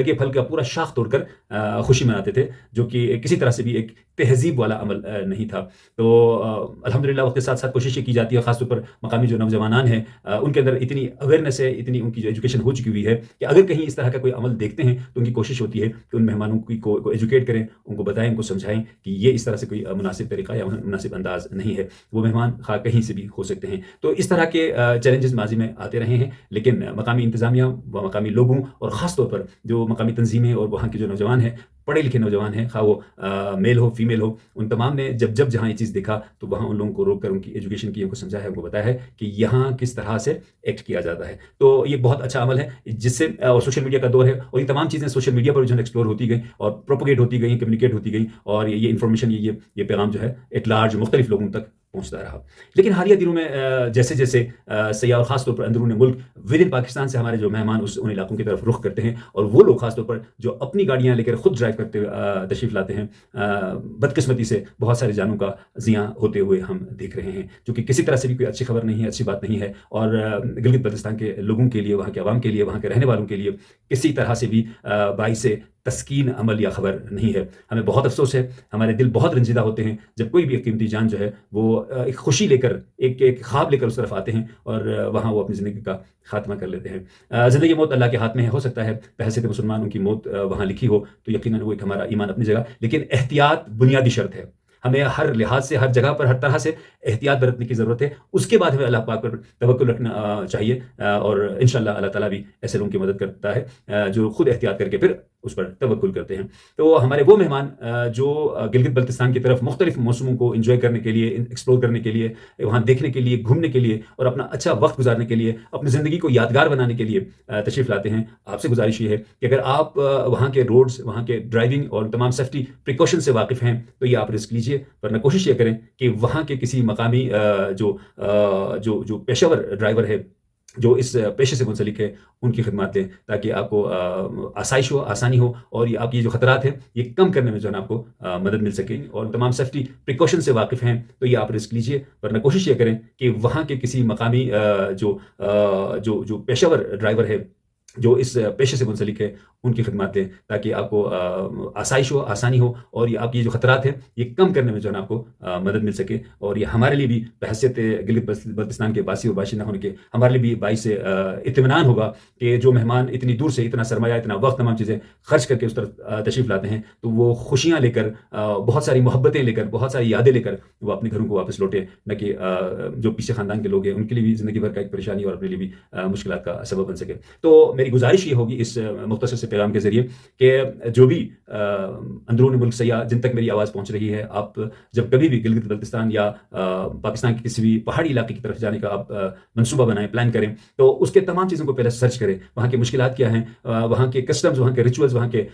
لگے پھل کا پورا شاخ توڑ کر خوشی مناتے تھے، جو کہ کسی طرح سے بھی ایک تہذیب والا عمل نہیں تھا۔ تو الحمدللہ وقت کے ساتھ ساتھ کوششیں کی جاتی ہے، خاص طور پر مقامی جو نوجوانان ہیں ان کے اندر اتنی اویئرنیس ہے، اتنی ان کی جو ایجوکیشن ہو چکی ہوئی ہے کہ اگر کہیں اس طرح کا کوئی عمل دیکھتے ہیں تو ان کی کوشش ہوتی ہے کہ ان مہمانوں کو ایجوکیٹ کریں، ان کو بتائیں، ان کو سمجھائیں کہ یہ اس طرح سے کوئی مناسب طریقہ یا مناسب انداز نہیں ہے، وہ مہمان خواہ کہیں سے بھی ہو سکتے ہیں۔ تو اس طرح کے چیلنجز ماضی میں آتے رہے ہیں، لیکن مقامی انتظامیہ و مقامی لوگوں اور خاص طور پر جو مقامی تنظیمیں اور وہاں کے جو نوجوان ہیں، پڑھے لکھے نوجوان ہیں، خواہ وہ میل ہو فیمیل ہو، ان تمام نے جب جہاں یہ چیز دیکھا تو وہاں ان لوگوں کو روک کر ان کی ایجوکیشن کی، ان کو سمجھایا ہے، ان کو بتایا ہے کہ یہاں کس طرح سے ایکٹ کیا جاتا ہے۔ تو یہ بہت اچھا عمل ہے جس سے اور سوشل میڈیا کا دور ہے، اور یہ تمام چیزیں سوشل میڈیا پر جو ہے ایکسپلور ہوتی گئیں اور پروپوگیٹ ہوتی گئیں، کمیونیکیٹ ہوتی گئیں، اور یہ انفارمیشن، یہ پیغام جو ہے ایٹ لارج مختلف لوگوں تک پہنچتا رہا۔ لیکن حالیہ دنوں میں جیسے جیسے سیاح اور خاص طور پر اندرون ملک ود ان پاکستان سے ہمارے جو مہمان ان علاقوں کی طرف رخ کرتے ہیں، اور وہ لوگ خاص طور پر جو اپنی گاڑیاں لے کر خود ڈرائیو کرتے ہوئے تشریف لاتے ہیں، بدقسمتی سے بہت ساری جانوں کا زیاں ہوتے ہوئے ہم دیکھ رہے ہیں، جو کہ کسی طرح سے بھی کوئی اچھی خبر نہیں ہے، اچھی بات نہیں ہے، اور گلگت بلتستان کے لوگوں کے لیے، وہاں کے عوام کے لیے، وہاں کے رہنے والوں کے لیے کسی طرح سے بھی باعث تسکین عمل یا خبر نہیں ہے۔ ہمیں بہت افسوس ہے، ہمارے دل بہت رنجیدہ ہوتے ہیں جب کوئی بھی قیمتی جان جو ہے وہ ایک خوشی لے کر، ایک خواب لے کر اس طرف آتے ہیں اور وہاں وہ اپنی زندگی کا خاتمہ کر لیتے ہیں۔ زندگی موت اللہ کے ہاتھ میں ہے، ہو سکتا ہے بحیثیت مسلمان ان کی موت وہاں لکھی ہو تو یقیناً وہ ایک ہمارا ایمان اپنی جگہ، لیکن احتیاط بنیادی شرط ہے۔ ہمیں ہر لحاظ سے، ہر جگہ پر، ہر طرح سے احتیاط برتنے کی ضرورت ہے۔ اس کے بعد ہمیں اللہ پاک پر توکل رکھنا چاہیے، اور انشاءاللہ اللہ تعالیٰ بھی ایسے لوگوں کی مدد کرتا ہے جو خود احتیاط کر کے پھر اس پر توکل کرتے ہیں۔ تو ہمارے وہ مہمان جو گلگت بلتستان کی طرف مختلف موسموں کو انجوائے کرنے کے لیے، ایکسپلور کرنے کے لیے، وہاں دیکھنے کے لیے، گھومنے کے لیے اور اپنا اچھا وقت گزارنے کے لیے، اپنی زندگی کو یادگار بنانے کے لیے تشریف لاتے ہیں، آپ سے گزارش یہ ہے کہ اگر آپ وہاں کے روڈز، وہاں کے ڈرائیونگ اور تمام سیفٹی پریکاشن سے واقف ہیں تو یہ آپ رسک لیجئے، ورنہ کوشش یہ کریں کہ وہاں کے کسی مقامی جو پیشہ ور ڈرائیور ہے، جو اس پیشے سے منسلک ہے، ان کی خدمات لیں تاکہ آپ کو آسائش ہو، آسانی ہو، اور یہ آپ کی جو خطرات ہیں یہ کم کرنے میں جو ہے نا آپ کو مدد مل سکے، اور تمام سیفٹی پریکاشن سے واقف ہیں تو یہ آپ رسک لیجئے، ورنہ کوشش یہ کریں کہ وہاں کے کسی مقامی جو پیشہ ور ڈرائیور ہے، جو اس پیشے سے منسلک ہے، ان کی خدمات لیں تاکہ آپ کو آسائش ہو، آسانی ہو، اور یہ آپ کی جو خطرات ہیں یہ کم کرنے میں جو ہے نا آپ کو مدد مل سکے، اور یہ ہمارے لیے بھی بحیثیت گلگت بلتستان کے باسی و باشندہ ہونے کے ہمارے لیے بھی باعث اطمینان ہوگا کہ جو مہمان اتنی دور سے اتنا سرمایہ، اتنا وقت، تمام چیزیں خرچ کر کے اس طرف تشریف لاتے ہیں تو وہ خوشیاں لے کر، بہت ساری محبتیں لے کر، بہت ساری یادیں لے کر وہ اپنے گھروں کو واپس لوٹیں، نہ کہ جو پیچھے خاندان کے لوگ ہیں ان کے لیے بھی زندگی بھر کا ایک پریشانی اور اپنے لیے بھی مشکلات کا سبب بن سکے۔ تو میری گزارش یہ ہوگی اس مختصر سے پیغام کے ذریعے کہ جو بھی اندرون ملک سیاح جن تک میری آواز پہنچ رہی ہے، آپ جب کبھی بھی گلگت بلتستان یا پاکستان کے کسی بھی پہاڑی علاقے کی طرف جانے کا آپ منصوبہ بنائیں، پلان کریں، تو اس کے تمام چیزوں کو پہلے سرچ کریں، وہاں کے مشکلات کیا ہیں، وہاں کے کسٹمز، وہاں کے ریچولز، وہاں کے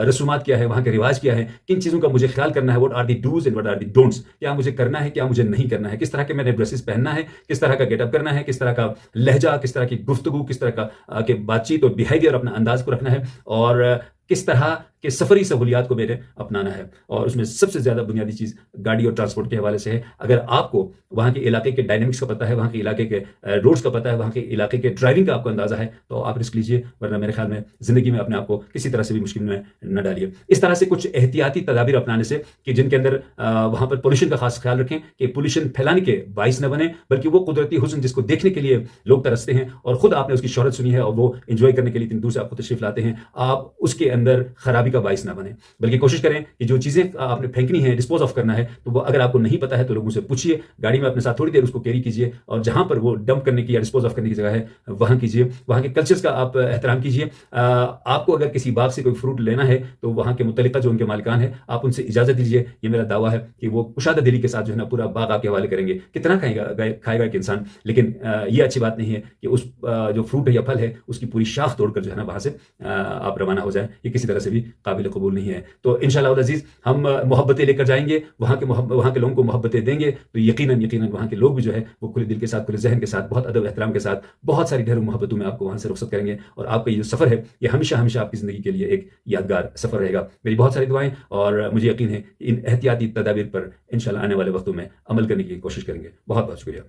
رسومات کیا ہے، وہاں کے رواج کیا ہے، کن چیزوں کا مجھے خیال کرنا ہے، what are the do's and what are the don'ts, کیا مجھے کرنا ہے، کیا مجھے نہیں کرنا ہے، کس طرح کے میں نے ڈریسز پہننا ہے، کس طرح کا گیٹ اپ کرنا ہے، کس طرح کا لہجہ، کس طرح کی گفتگو، کس طرح کا کہ بات چیت اور بیہیویئر اپنا انداز کو رکھنا ہے، اور کس طرح کے سفری سہولیات کو میرے اپنانا ہے۔ اور اس میں سب سے زیادہ بنیادی چیز گاڑی اور ٹرانسپورٹ کے حوالے سے ہے۔ اگر آپ کو وہاں کے علاقے کے ڈائنامکس کا پتہ ہے، وہاں کے علاقے کے روڈز کا پتہ ہے، وہاں کے علاقے کے ڈرائیونگ کا آپ کو اندازہ ہے تو آپ رسک لیجئے، ورنہ میرے خیال میں زندگی میں اپنے آپ کو کسی طرح سے بھی مشکل میں نہ ڈالیے۔ اس طرح سے کچھ احتیاطی تدابیر اپنانے سے کہ جن کے اندر وہاں پر پولوشن کا خاص خیال رکھیں کہ پولوشن پھیلانے کے باعث نہ بنے، بلکہ وہ قدرتی حسن جس کو دیکھنے کے لیے لوگ ترستے ہیں اور خود آپ نے اس کی شہرت سنی ہے اور وہ انجوائے کرنے کے لیے اتنی دور سے آپ کو تشریف لاتے ہیں، آپ اس کے اندر خرابی کا باعث نہ بنے، بلکہ کوشش کریں کہ جو چیزیں آپ نے پھینکنی ہے، ڈسپوز آف کرنا ہے، تو وہ اگر آپ کو نہیں پتہ ہے تو لوگوں سے پوچھیے، گاڑی میں اپنے ساتھ تھوڑی دیر اس کو کیری کیجیے، اور جہاں پر وہ ڈمپ کرنے کی یا ڈسپوز آف کرنے کی جگہ ہے وہاں کیجیے، وہاں کے کلچرز کا آپ احترام کیجیے۔ آپ کو اگر کسی باغ سے کوئی فروٹ لینا ہے تو وہاں کے متعلقہ جو ان کے مالکان ہیں آپ ان سے اجازت دیجیے، یہ میرا دعویٰ ہے کہ وہ کشادہ دلی کے ساتھ جو ہے نا پورا باغ آپ کے حوالے کریں گے۔ کتنا کھائے گا ایک انسان، لیکن یہ اچھی بات نہیں ہے کہ اس جو فروٹ ہے یا پھل ہے اس کی پوری شاخ توڑ کر جو ہے نا وہاں سے آپ روانہ ہو جائیں، یہ کسی طرح سے بھی قابل قبول نہیں ہے۔ تو انشاءاللہ العزیز ہم محبتیں لے کر جائیں گے، وہاں کے لوگوں کو محبتیں دیں گے تو یقیناً وہاں کے لوگ بھی جو ہے وہ کھلے دل کے ساتھ، کھلے ذہن کے ساتھ، بہت ادب احترام کے ساتھ، بہت ساری ڈھیر محبتوں میں آپ کو وہاں سے رخصت کریں گے، اور آپ کا یہ جو سفر ہے یہ ہمیشہ ہمیشہ آپ کی زندگی کے لیے ایک یادگار سفر رہے گا۔ میری بہت ساری دعائیں، اور مجھے یقین ہے ان احتیاطی تدابیر پر انشاءاللہ آنے والے وقتوں میں عمل کرنے کی کوشش کریں گے۔ بہت بہت شکریہ۔